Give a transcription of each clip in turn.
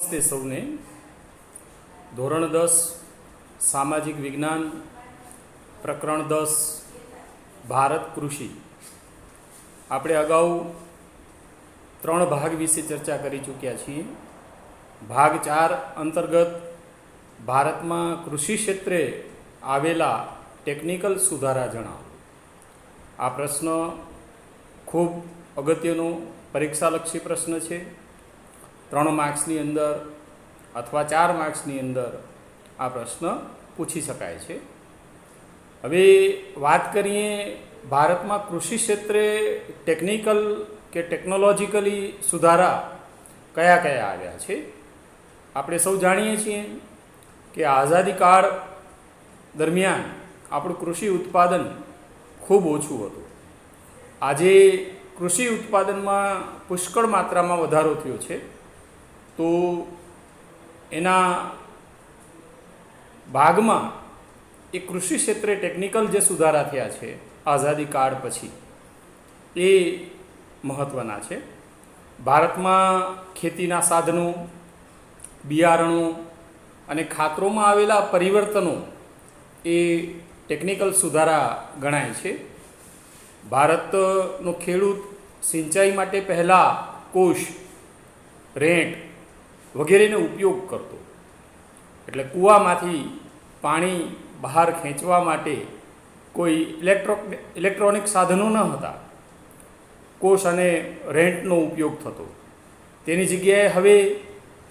નમસ્તે સૌને. ધોરણ 10 સામાજિક વિજ્ઞાન પ્રકરણ 10 ભારત કૃષિ. આપણે અગાઉ 3 ભાગ વિશે ચર્ચા કરી ચૂક્યા છીએ. ભાગ 4 અંતર્ગત ભારતમાં કૃષિ ક્ષેત્રે આવેલા ટેકનિકલ સુધારા જણાવો. આ પ્રશ્ન ખૂબ અગત્યનો પરીક્ષાલક્ષી પ્રશ્ન છે. 3 માર્ક્સની અંદર અથવા 4 માર્ક્સની અંદર આ પ્રશ્ન પૂછી શકાય છે. હવે વાત કરીએ ભારતમાં કૃષિ ક્ષેત્રે ટેકનિકલ કે ટેકનોલોજીકલી સુધારા કયા કયા આવ્યા છે. આપણે સૌ જાણીએ છીએ કે આઝાદી કાળ દરમિયાન આપણું કૃષિ ઉત્પાદન ખૂબ ઓછું હતું. આજે કૃષિ ઉત્પાદનમાં પુષ્કળ માત્રામાં વધારો થયો છે. તો એના ભાગમાં એ કૃષિ ક્ષેત્રે ટેકનિકલ જે સુધારા થયા છે આઝાદી કાળ પછી એ મહત્ત્વના છે. ભારતમાં ખેતીના સાધનો, બિયારણો અને ખાતરોમાં આવેલા પરિવર્તનો એ ટેકનિકલ સુધારા ગણાય છે. ભારતનો ખેડૂત સિંચાઈ માટે પહેલાં કોષ, રેંટ વગેરેનો ઉપયોગ કરતો. એટલે કૂવામાંથી પાણી બહાર ખેંચવા માટે કોઈ ઇલેક્ટ્રોનિક સાધનો ન હતા. કોષ અને રેંટનો ઉપયોગ થતો. તેની જગ્યાએ હવે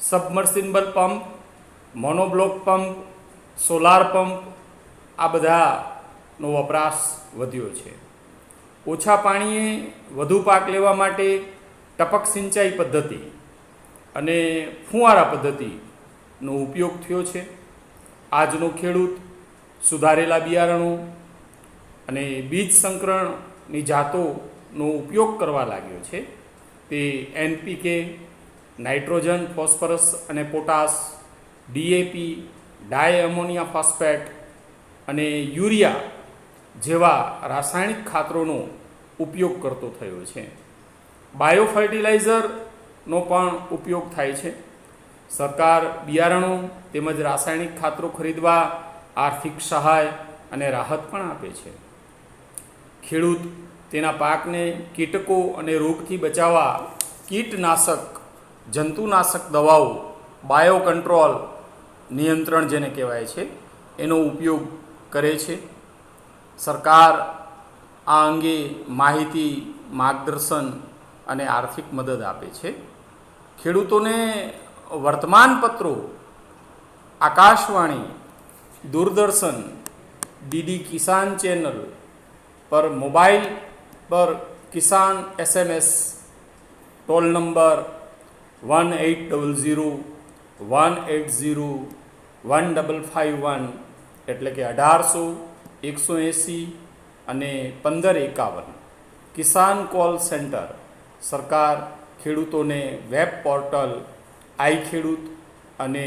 submersible pump, monoblock pump, solar pump આ બધાનો વપરાશ વધ્યો છે. ઓછા પાણીએ વધુ પાક લેવા માટે ટપક સિંચાઈ પદ્ધતિ અને ફુવારા પદ્ધતિનો ઉપયોગ થયો છે. આજનો ખેડૂત સુધારેલા બિયારણો અને બીજ સંકરણની જાતોનો ઉપયોગ કરવા લાગ્યો છે. તે NPK, નાઇટ્રોજન, ફોસ્ફરસ અને પોટાશ, DAP, ડાય એમોનિયા ફોસ્ફેટ અને યુરિયા જેવા રાસાયણિક ખાતરોનો ઉપયોગ કરતો થયો છે. બાયો ફર્ટિલાઇઝરનો પણ ઉપયોગ થાય છે. સરકાર બિયારણો તેમજ રાસાયણિક ખાતરો ખરીદવા આર્થિક સહાય અને રાહત પણ આપે છે. ખેડૂત તેના પાકને કીટકો અને રોગથી બચાવવા કીટનાશક, જંતુનાશક દવાઓ, બાયો કંટ્રોલ નિયંત્રણ જેને કહેવાય છે એનો ઉપયોગ કરે છે. સરકાર આ અંગે માહિતી, માર્ગદર્શન અને આર્થિક મદદ આપે છે. ખેડૂતોને વર્તમાનપત્રો, આકાશવાણી, દૂરદર્શન, DD કિસાન ચેનલ પર મોબાઈલ પર કિસાન SMS ટોલ નંબર 1800-180-1551 એટલે કે 1800-180 અને 1551 કિસાન કોલ સેન્ટર સરકાર ખેડૂતોને વેબ પોર્ટલ, આઈ ખેડૂત અને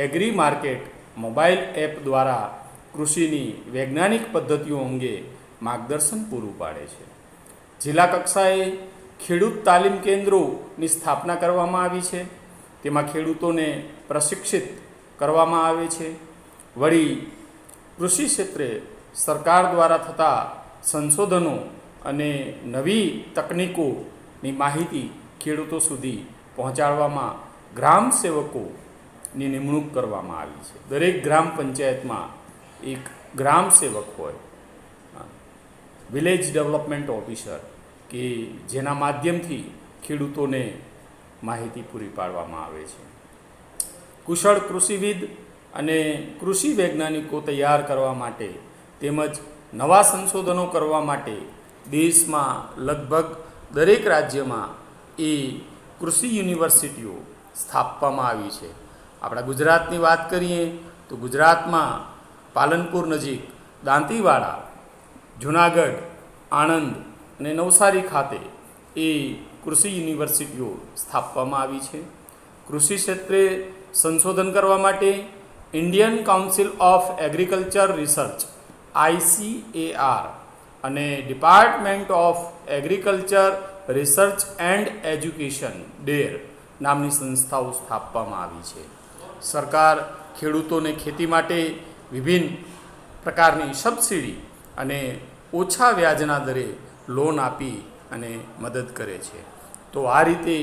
એગ્રી માર્કેટ મોબાઈલ એપ દ્વારા કૃષિની વૈજ્ઞાનિક પદ્ધતિઓ અંગે માર્ગદર્શન પૂરું પાડે છે. જિલ્લા કક્ષાએ ખેડૂત તાલીમ કેન્દ્રોની સ્થાપના કરવામાં આવી છે. તેમાં ખેડૂતોને પ્રશિક્ષિત કરવામાં આવે છે. વળી કૃષિ ક્ષેત્રે સરકાર દ્વારા થતા સંશોધનો અને નવી તકનીકોની માહિતી ખેડૂતો સુધી પહોંચાડવામાં ગ્રામ સેવકોની નિમણૂક કરવામાં આવી છે. દરેક ગ્રામ પંચાયતમાં એક ગ્રામ સેવક હોય, વિલેજ ડેવલપમેન્ટ ઓફિસર, કે જેના માધ્યમથી ખેડૂતોને માહિતી પૂરી પાડવામાં આવે છે. કુશળ કૃષિવિદ અને કૃષિ વૈજ્ઞાનિકો તૈયાર કરવા માટે તેમજ નવા સંશોધનો કરવા માટે દેશમાં લગભગ દરેક રાજ્યમાં એ કૃષિ યુનિવર્સિટીઓ સ્થાપવામાં આવી છે. આપણા ગુજરાતની વાત કરીએ તો ગુજરાતમાં પાલનપુર નજીક દાંતીવાડા, જુનાગઢ, આણંદ અને નવસારી ખાતે એ કૃષિ યુનિવર્સિટીઓ સ્થાપવામાં આવી છે. કૃષિ ક્ષેત્રે સંશોધન કરવા માટે Indian council of agriculture research ICAR અને department of agriculture research and education DARE નામની સંસ્થાઓ સ્થાપવામાં આવી છે. સરકાર ખેડૂતોને ખેતી માટે વિભિન્ન પ્રકારની સબસિડી અને ઓછા વ્યાજના દરે લોન આપી અને મદદ કરે છે. તો આ રીતે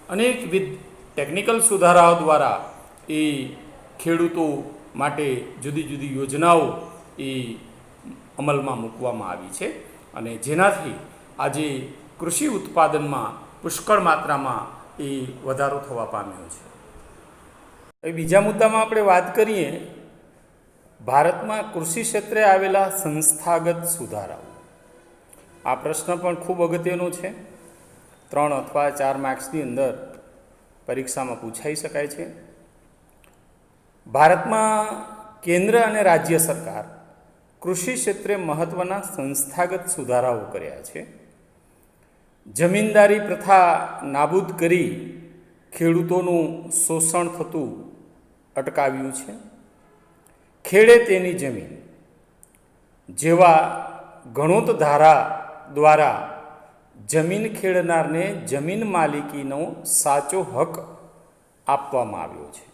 અનેકવિધ ટેકનિકલ સુધારાઓ દ્વારા એ ખેડૂતો માટે જુદી જુદી યોજનાઓ એ અમલમાં મૂકવામાં આવી છે અને જેનાથી આજે કૃષિ ઉત્પાદનમાં પુષ્કળ માત્રામાં એ વધારો થવા પામ્યો છે. હવે બીજા મુદ્દામાં આપણે વાત કરીએ ભારતમાં કૃષિ ક્ષેત્રે આવેલા સંસ્થાગત સુધારાઓ. આ પ્રશ્ન પણ ખૂબ અગત્યનો છે. 3 અથવા 4 માર્ક્સની અંદર પરીક્ષામાં પૂછાઈ શકાય છે. ભારતમાં કેન્દ્ર અને રાજ્ય સરકાર કૃષિ ક્ષેત્રે મહત્ત્વના સંસ્થાગત સુધારાઓ કર્યા છે. જમીનદારી પ્રથા નાબૂદ કરી ખેડૂતોનું શોષણ થતું અટકાવ્યું છે. ખેડે તેની જમીન જેવા ગણોત ધારા દ્વારા જમીન ખેડનારને જમીન માલિકીનો સાચો હક આપવામાં આવ્યો છે.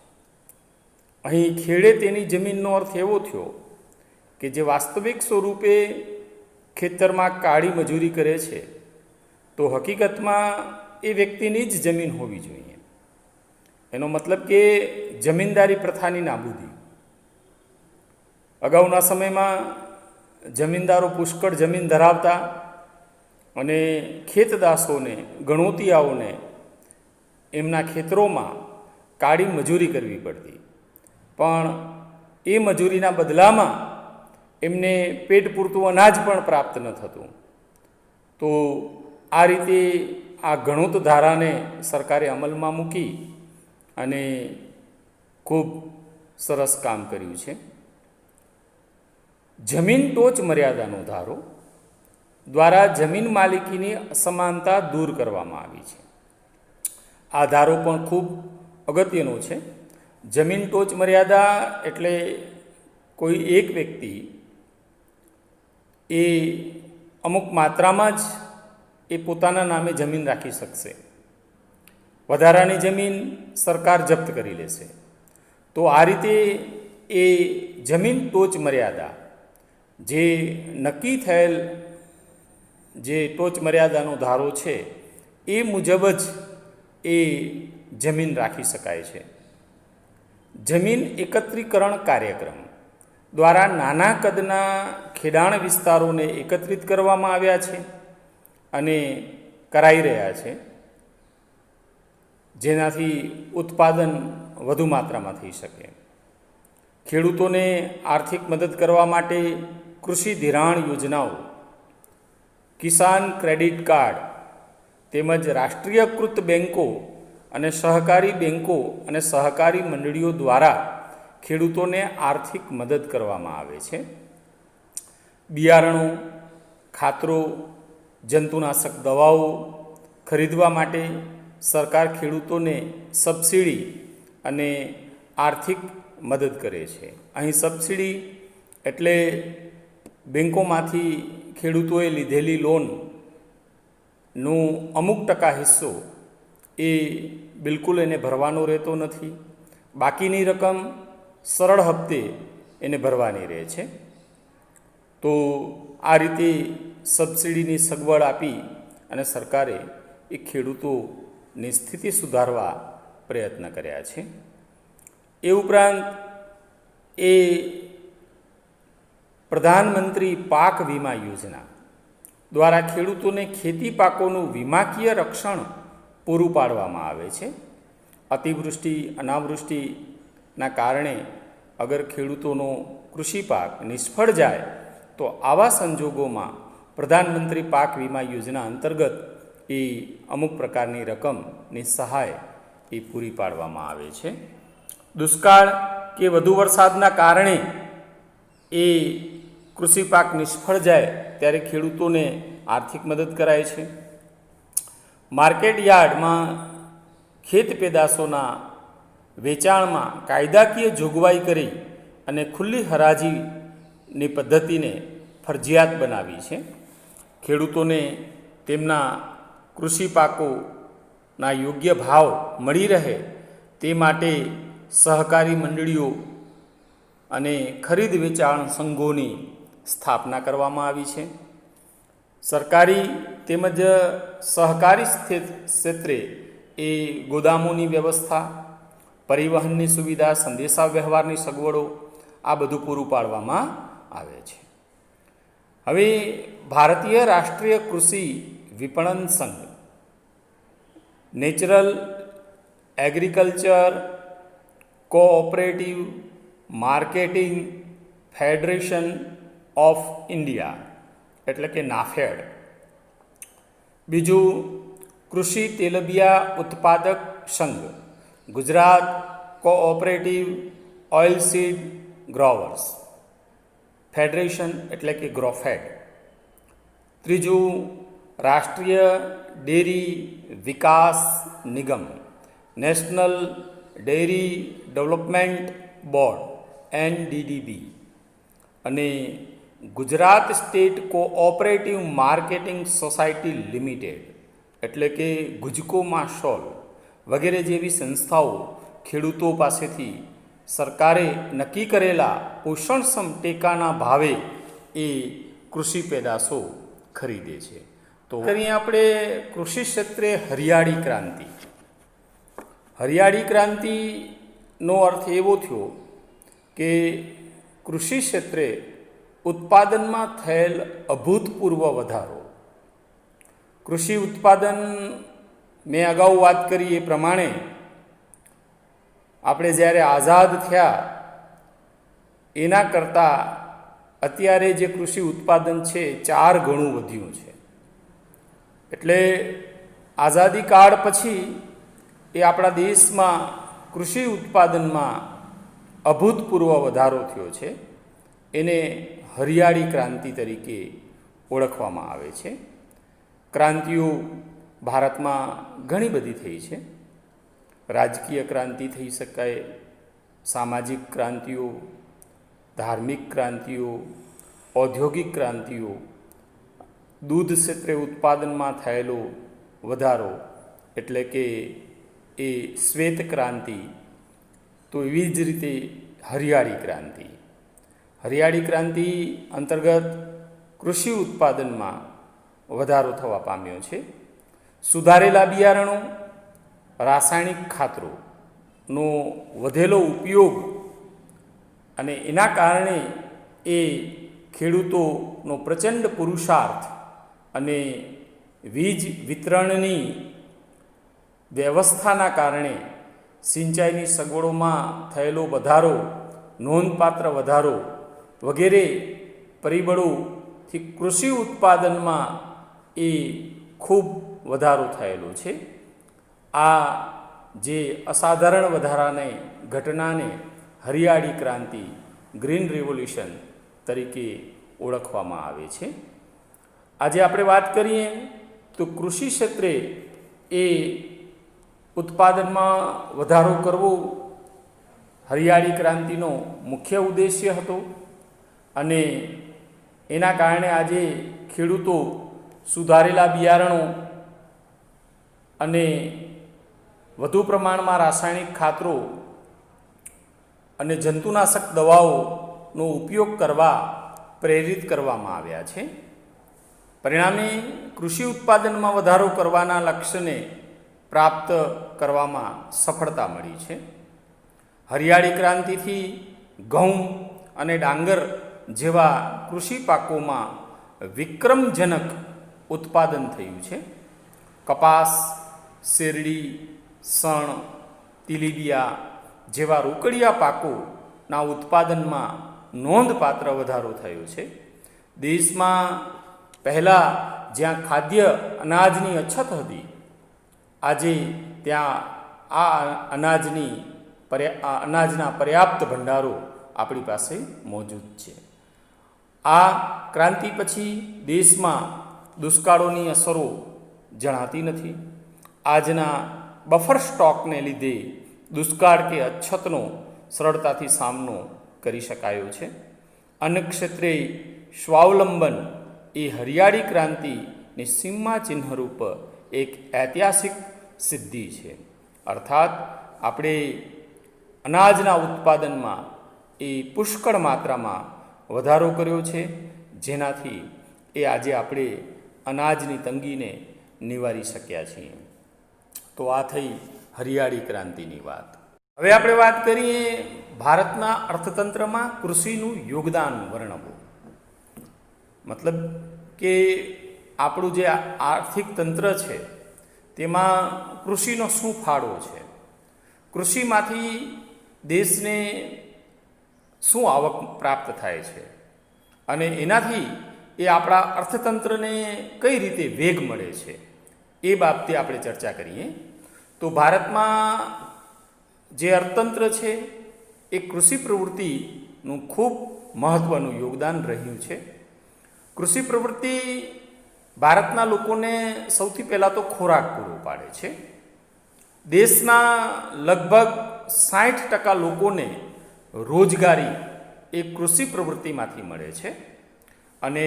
અહીં ખેડે તેની જમીનનો અર્થ એવો થયો કે જે વાસ્તવિક સ્વરૂપે ખેતરમાં કાળી મજૂરી કરે છે તો હકીકતમાં એ વ્યક્તિની જ જમીન હોવી જોઈએ. એનો મતલબ કે જમીનદારી પ્રથાની નાબૂદી. અગાઉના સમયમાં જમીનદારો પુષ્કળ જમીન ધરાવતા અને ખેતદાસોને ગણોતિયાઓને એમના ખેતરોમાં કાળી મજૂરી કરવી પડતી, પણ એ મજૂરીના બદલામાં એમને પેટ પૂરતું અનાજ પણ પ્રાપ્ત ન થતું. તો આ રીતે આ ગણોત ધારાને સરકારે અમલમાં મૂકી અને ખૂબ સરસ કામ કર્યું છે. જમીન ટોચ મર્યાદાનો ધારો દ્વારા જમીન માલિકીની અસમાનતા દૂર કરવામાં આવી છે. આ ધારો પણ ખૂબ અગત્યનો છે. જમીન ટોચ મર્યાદા એટલે કોઈ એક વ્યક્તિ એ અમુક માત્રામાં જ એ પોતાના નામે જમીન રાખી શકશે. વધારાની જમીન સરકાર જપ્ત કરી લેશે. તો આ રીતે એ જમીન ટોચ મર્યાદા જે નક્કી થયેલ જે ટોચ મર્યાદાનો ધારો છે એ મુજબ જ એ જમીન રાખી શકાય છે. જમીન એકત્રીકરણ કાર્યક્રમ દ્વારા નાના કદના ખેડાણ વિસ્તારોને એકત્રિત કરવામાં આવ્યા છે અને કરાઈ રહ્યા છે, જેનાથી ઉત્પાદન વધુ માત્રામાં થઈ શકે. ખેડૂતોને આર્થિક મદદ કરવા માટે કૃષિ ધિરાણ યોજનાઓ, કિસાન ક્રેડિટ કાર્ડ તેમજ રાષ્ટ્રીયકૃત બેન્કો અને સહકારી બેન્કો અને સહકારી મંડળીઓ દ્વારા ખેડૂતોને આર્થિક મદદ કરવામાં આવે છે. બિયારણો, ખાતરો, જંતુનાશક દવાઓ ખરીદવા માટે સરકાર ખેડૂતોને સબસિડી અને આર્થિક મદદ કરે છે. અહીં સબસિડી એટલે બેન્કોમાંથી ખેડૂતોએ લીધેલી લોનનું અમુક ટકા હિસ્સો એ બિલકુલ એને ભરવાનો રહેતો નથી. બાકીની રકમ સરળ હપ્તે એને ભરવાની રહે છે. તો આ રીતે સબસિડીની સગવડ આપી અને સરકારે એ ખેડૂતોની સ્થિતિ સુધારવા પ્રયત્ન કર્યા છે. એ ઉપરાંત એ પ્રધાનમંત્રી પાક વીમા યોજના દ્વારા ખેડૂતોને ખેતી પાકોનું વીમાકીય રક્ષણ પૂરું પાડવામાં આવે છે. અતિવૃષ્ટિ, અનાવૃષ્ટિના કારણે અગર ખેડૂતોનો કૃષિ પાક નિષ્ફળ જાય તો આવા સંજોગોમાં પ્રધાનમંત્રી પાક વીમા યોજના અંતર્ગત એ અમુક પ્રકારની રકમની સહાય એ પૂરી પાડવામાં આવે છે. દુષ્કાળ કે વધુ વરસાદના કારણે એ કૃષિ પાક નિષ્ફળ જાય ત્યારે ખેડૂતોને આર્થિક મદદ કરાય છે. માર્કેટ યાર્ડમાં ખેત પેદાશોના વેચાણમાં કાયદાકીય જોગવાઈ કરી અને ખુલ્લી હરાજીની પદ્ધતિને ફરજિયાત બનાવી છે. ખેડૂતોને તેમના કૃષિ પાકો ના યોગ્ય ભાવ મળી રહે તે માટે સહકારી મંડળીઓ અને ખરીદ વેચાણ સંઘોની સ્થાપના કરવામાં આવી છે. સરકારી તેમજ સહકારી ક્ષેત્રે એ ગોદામોની વ્યવસ્થા, પરિવહનની સુવિધા, સંદેશા વ્યવહારની સગવડો આ બધું પૂરું પાડવામાં આવે છે. હવે ભારતીય રાષ્ટ્રીય કૃષિ વિપણન સંઘ, natural agriculture cooperative marketing federation of India એટલે કે નાફેડ, બીજું કૃષિ તેલબિયા ઉત્પાદક સંઘ, Gujarat cooperative oilseed growers federation એટલે કે ગ્રોફેડ, ત્રીજું રાષ્ટ્રીય ડેરી વિકાસ નિગમ, national dairy development board NDDB, અને Gujarat state cooperative marketing society limited એટલે કે ગુજકોમાં શોલ વગેરે જેવી સંસ્થાઓ ખેડૂતો પાસેથી સરકારે નક્કી કરેલા પોષણક્ષમ ટેકાના ભાવે એ કૃષિ પેદાશો ખરીદે છે. તો કરીએ આપણે કૃષિ ક્ષેત્રે હરિયાળી ક્રાંતિ. હરિયાળી ક્રાંતિનો અર્થ એવો થયો કે કૃષિ ક્ષેત્રે ઉત્પાદનમાં થયેલ અભૂતપૂર્વ વધારો. કૃષિ ઉત્પાદન મેં અગાઉ વાત કરી એ પ્રમાણે આપણે જ્યારે આઝાદ થયા એના કરતાં અત્યારે જે કૃષિ ઉત્પાદન છે 4 ગણું વધ્યું છે. એટલે આઝાદી કાળ પછી એ આપણા દેશમાં કૃષિ ઉત્પાદનમાં અભૂતપૂર્વ વધારો થયો છે. એને હરિયાળી ક્રાંતિ તરીકે ઓળખવામાં આવે છે. ક્રાંતિઓ ભારતમાં ઘણી બધી થઈ છે. રાજકીય ક્રાંતિ થઈ શકાય, સામાજિક ક્રાંતિઓ, ધાર્મિક ક્રાંતિઓ, ઔદ્યોગિક ક્રાંતિઓ, દૂધ ક્ષેત્રે ઉત્પાદનમાં થયેલો વધારો એટલે કે એ શ્વેત ક્રાંતિ. તો એવી જ રીતે હરિયાળી ક્રાંતિ. હરિયાળી ક્રાંતિ અંતર્ગત કૃષિ ઉત્પાદનમાં વધારો થવા પામ્યો છે. સુધારેલા બિયારણો, રાસાયણિક ખાતરોનો વધેલો ઉપયોગ અને એના કારણે એ ખેડૂતોનો પ્રચંડ પુરુષાર્થ અને વીજ વિતરણની વ્યવસ્થાના કારણે સિંચાઈની સગવડોમાં થયેલો વધારો, નોંધપાત્ર વધારો વગેરે પરિબળોથી કૃષિ ઉત્પાદનમાં એ ખૂબ વધારો થયેલો છે. આ જે અસાધારણ વધારાને ઘટનાને હરિયાળી ક્રાંતિ, ગ્રીન રિવોલ્યુશન તરીકે ઓળખવામાં આવે છે. આજે આપણે વાત કરીએ તો કૃષિ ક્ષેત્રે એ ઉત્પાદનમાં વધારો કરવો હરિયાળી ક્રાંતિનો મુખ્ય ઉદ્દેશ્ય હતો અને એના કારણે આજે ખેડૂતો સુધારેલા બિયારણો અને વધુ પ્રમાણમાં રાસાયણિક ખાતરો અને જંતુનાશક દવાઓનો ઉપયોગ કરવા પ્રેરિત કરવામાં આવ્યા છે. પરિણામે કૃષિ ઉત્પાદનમાં વધારો કરવાના લક્ષ્યને પ્રાપ્ત કરવામાં સફળતા મળી છે. હરિયાળી ક્રાંતિથી ઘઉં અને ડાંગર જેવા કૃષિ પાકોમાં વિક્રમજનક ઉત્પાદન થયું છે. કપાસ, શેરડી, શણ, તેલીબિયા જેવા રોકડિયા પાકોના ઉત્પાદનમાં નોંધપાત્ર વધારો થયો છે. દેશમાં પહેલાં જ્યાં ખાદ્ય અનાજની અછત હતી, આજે ત્યાં આ અનાજના પર્યાપ્ત ભંડારો આપણી પાસે મોજૂદ છે. આ ક્રાંતિ પછી દેશમાં દુષ્કાળોની અસરો જણાતી નથી. આજના બફર સ્ટોકને લીધે દુષ્કાળ કે અછતનો સરળતાથી સામનો કરી શકાયો છે. અન્ન ક્ષેત્રે સ્વાવલંબન એ હરિયાળી ક્રાંતિની સીમા ચિહ્નરૂપ એક ઐતિહાસિક સિદ્ધિ છે. અર્થાત આપણે અનાજના ઉત્પાદનમાં એ પુષ્કળ માત્રામાં વધારો કર્યો છે, જેનાથી એ આજે આપણે અનાજની તંગીને નિવારી શક્યા છીએ. તો આ થઈ હરિયાળી ક્રાંતિની વાત. હવે આપણે વાત કરીએ ભારતના અર્થતંત્રમાં કૃષિનું યોગદાન વર્ણવવું. મતલબ કે આપણું જે આર્થિક તંત્ર છે તેમાં કૃષિનો શું ફાળો છે, કૃષિમાંથી દેશને શું આવક પ્રાપ્ત થાય છે અને એનાથી એ આપણા અર્થતંત્રને કઈ રીતે વેગ મળે છે, એ બાબતે આપણે ચર્ચા કરીએ. તો ભારતમાં જે અર્થતંત્ર છે એ કૃષિ પ્રવૃત્તિનું ખૂબ મહત્ત્વનું યોગદાન રહ્યું છે. કૃષિ પ્રવૃત્તિ ભારતના લોકોને સૌથી પહેલાં તો ખોરાક પૂરો પાડે છે. દેશના લગભગ 60% લોકોને રોજગારી એ કૃષિ પ્રવૃત્તિમાંથી મળે છે અને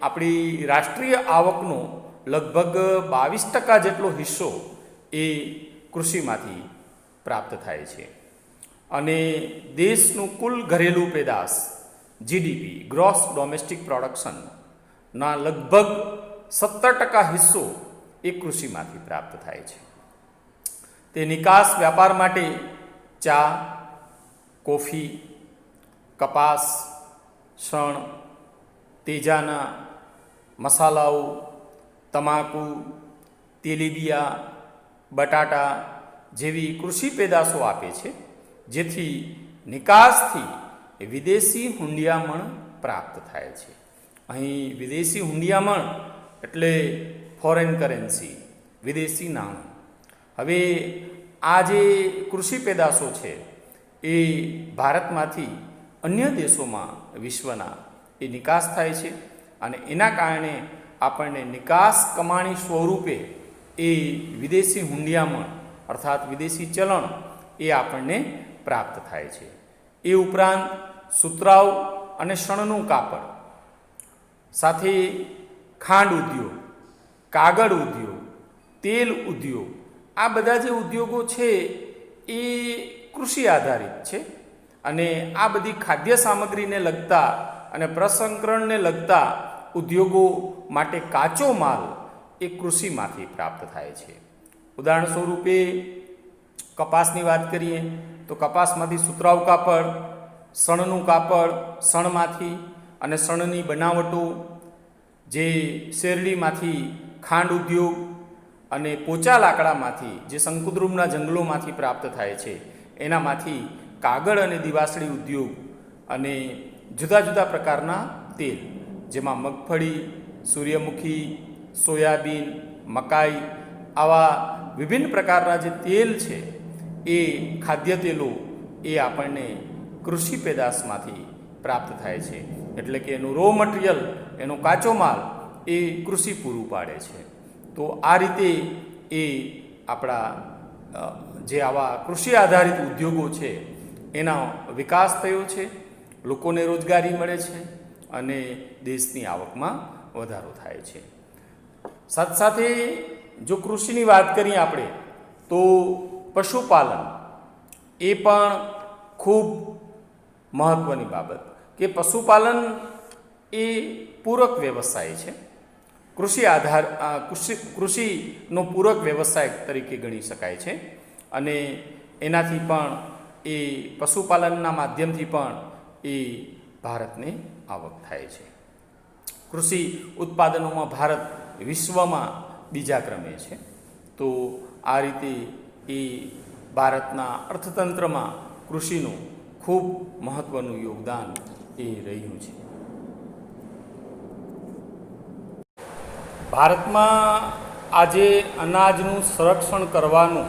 આપણી રાષ્ટ્રીય આવકનો લગભગ 22% જેટલો હિસ્સો એ કૃષિમાંથી પ્રાપ્ત થાય છે. અને દેશનું કુલ ઘરેલું પેદાશ જીડીપી ગ્રોસ ડોમેસ્ટિક પ્રોડક્શનના લગભગ 70% હિસ્સો એ કૃષિમાંથી પ્રાપ્ત થાય છે. તે નિકાસ વ્યાપાર માટે ચા, કોફી, કપાસ, શણ, તેજાના, મસાલાઓ, તમાકુ, તેલીબિયા, બટાટા જેવી કૃષિ પેદાશો આપે છે, જેથી નિકાસથી વિદેશી હુંડિયામણ પ્રાપ્ત થાય છે. અહીં વિદેશી હુંડિયામણ એટલે ફોરેન કરન્સી, વિદેશી નાણું. હવે આ જે કૃષિ પેદાશો છે એ ભારતમાંથી અન્ય દેશોમાં વિશ્વના એ નિકાસ થાય છે અને એના કારણે આપણને નિકાસ કમાણી સ્વરૂપે એ વિદેશી હુંડિયામણ અર્થાત વિદેશી ચલણ એ આપણને પ્રાપ્ત થાય છે. એ ઉપરાંત સુતરાઉ અને શણનું કાપડ સાથે ખાંડ ઉદ્યોગ, કાગળ ઉદ્યોગ, તેલ ઉદ્યોગ, આ બધા જે ઉદ્યોગો છે એ કૃષિ આધારિત છે અને આ બધી ખાદ્ય સામગ્રીને લગતા અને પ્રસંસ્કરણને લગતા ઉદ્યોગો માટે કાચો માલ એ કૃષિમાંથી પ્રાપ્ત થાય છે. ઉદાહરણ સ્વરૂપે કપાસની વાત કરીએ તો કપાસમાંથી સુતરાઉ કાપડ, શણનું કાપડ શણમાંથી અને શણની બનાવટો, જે શેરડીમાંથી ખાંડ ઉદ્યોગ અને પોચા લાકડામાંથી જે શંકુદ્રુમના જંગલોમાંથી પ્રાપ્ત થાય છે એનામાંથી કાગળ અને દિવાસળી ઉદ્યોગ અને જુદા જુદા પ્રકારના તેલ જેમાં મગફળી, સૂર્યમુખી, સોયાબીન, મકાઈ આવા વિભિન્ન પ્રકારના જે તેલ છે એ ખાદ્ય તેલો એ આપણને કૃષિ પેદાશમાંથી પ્રાપ્ત થાય છે. એટલે કે એનું રો મટીરિયલ, એનો કાચો માલ એ કૃષિ પૂરું પાડે છે. તો આ રીતે એ આપણા જે આવા કૃષિ આધારિત ઉદ્યોગો છે એના વિકાસ થયો છે, લોકોને રોજગારી મળે છે અને દેશની આવકમાં વધારો થાય છે. સાથે સાથે જો કૃષિની વાત કરીએ આપણે તો પશુપાલન એ પણ ખૂબ મહત્ત્વની બાબત કે પશુપાલન એ પૂરક વ્યવસાય છે. કૃષિનો પૂરક વ્યવસાય તરીકે ગણી શકાય છે અને એનાથી પણ એ પશુપાલનના માધ્યમથી પણ એ ભારતને આવક થાય છે. કૃષિ ઉત્પાદનોમાં ભારત વિશ્વમાં બીજા ક્રમે છે. તો આ રીતે એ ભારતના અર્થતંત્રમાં કૃષિનું ખૂબ મહત્ત્વનું યોગદાન એ રહ્યું છે. ભારતમાં આજે અનાજનું સંરક્ષણ કરવાનું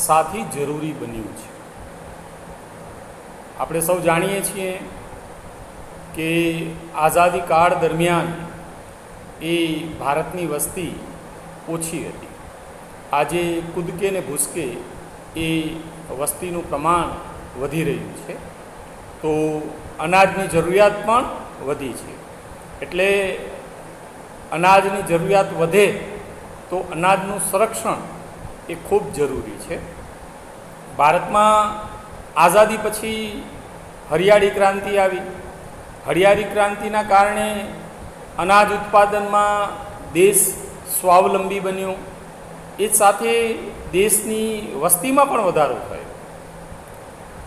સાથી જરૂરી બન્યું છે. આપણે સૌ જાણીએ છીએ કે આઝાદી કાળ દરમિયાન એ ભારતની વસ્તી ઓછી હતી. આજે કૂદકે ને ભૂસકે એ વસ્તીનું પ્રમાણ વધી રહ્યું છે, તો અનાજની જરૂરિયાત પણ વધી છે. એટલે અનાજની જરૂરિયાત વધે તો અનાજનું સંરક્ષણ એ ખૂબ જરૂરી છે. ભારતમાં આઝાદી પછી હરિયાળી ક્રાંતિ આવી. હરિયાળી ક્રાંતિના કારણે અનાજ ઉત્પાદનમાં દેશ સ્વાવલંબી બન્યો. એ સાથે દેશની વસ્તીમાં પણ વધારો થયો.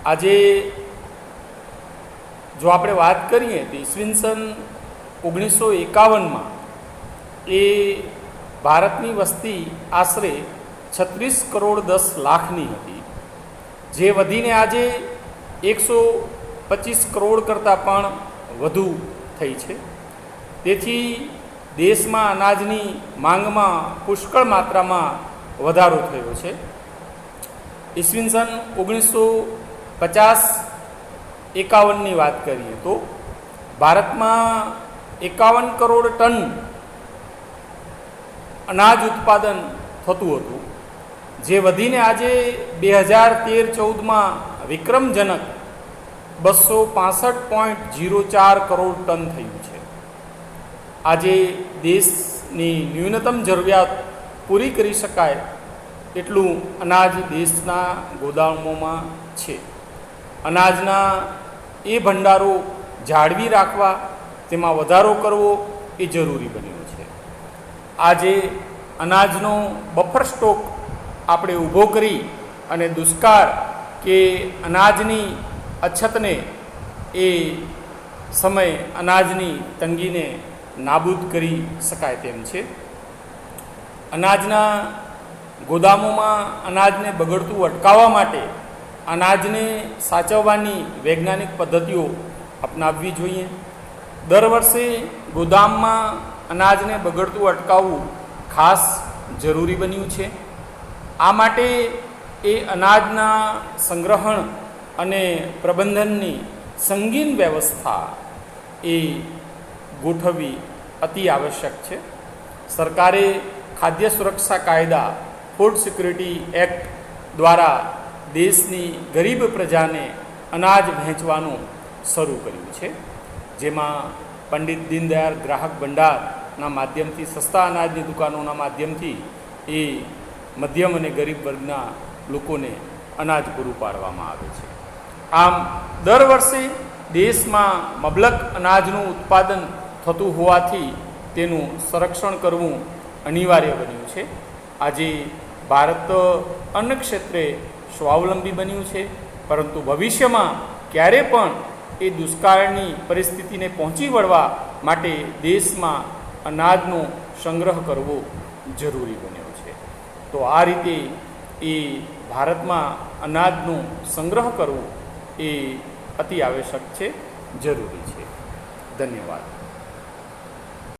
આજે જો આપણે વાત કરીએ તો ઈસવીસન 1951માં એ ભારતની વસ્તી આશરે 36 કરોડ 10 લાખની હતી, જે વધીને આજે 125 કરોડ કરતાં પણ વધુ થઈ છે. તેથી દેશમાં અનાજની માંગમાં પુષ્કળ માત્રામાં વધારો થયો છે. ઈસવીસન 1950-51ની વાત કરીએ તો ભારતમાં 51 કરોડ ટન અનાજ ઉત્પાદન થતું હતું, જે વધીને આજે 2013-14માં વિક્રમજનક 265.04 કરોડ ટન થયું છે. આજે દેશની ન્યૂનતમ જરૂરિયાત પૂરી કરી શકાય એટલું અનાજ દેશના ગોદામોમાં છે. અનાજના એ ભંડારો જાળવી રાખવા, તેમાં વધારો કરવો એ જરૂરી બન્યું છે. આજે અનાજનો બફર સ્ટોક આપણે ઊભો કરી અને દુષ્કાળ કે અનાજની અછતને એ સમય અનાજની તંગીને નાબૂદ કરી શકાય તેમ છે. અનાજના ગોદામોમાં અનાજને બગડતું અટકાવવા માટે અનાજને સાચવવાની વૈજ્ઞાનિક પદ્ધતિઓ અપનાવવી જોઈએ. દર વર્ષે ગોદામમાં અનાજને બગડતું અટકાવવું ખાસ જરૂરી બન્યું છે. આ માટે એ અનાજના સંગ્રહણ અને પ્રબંધનની સંગીન વ્યવસ્થા એ ગોઠવવી અતિ આવશ્યક છે. સરકારે ખાદ્ય સુરક્ષા કાયદા ફૂડ સિક્યુરિટી એક્ટ દ્વારા દેશની ગરીબ પ્રજાને અનાજ વહેંચવાનું શરૂ કર્યું છે, જેમાં પંડિત દીનદયાળ ગ્રાહક ભંડારના માધ્યમથી, સસ્તા અનાજની દુકાનોના માધ્યમથી એ મધ્યમ અને ગરીબ વર્ગના લોકોને અનાજ પૂરું પાડવામાં આવે છે. આમ દર વર્ષે દેશમાં મબલક અનાજનું ઉત્પાદન થતું હોવાથી તેનું સંરક્ષણ કરવું અનિવાર્ય બન્યું છે. આજે ભારત અન્ન ક્ષેત્રે સ્વાવલંબી બન્યું છે, પરંતુ ભવિષ્યમાં ક્યારે પણ એ દુષ્કાળની પરિસ્થિતિને પહોંચી વળવા માટે દેશમાં અનાજનો સંગ્રહ કરવો જરૂરી બન્યો છે. તો આ રીતે એ ભારતમાં અનાજનો સંગ્રહ કરવો એ અતિ આવશ્યક છે, જરૂરી છે. ધન્યવાદ.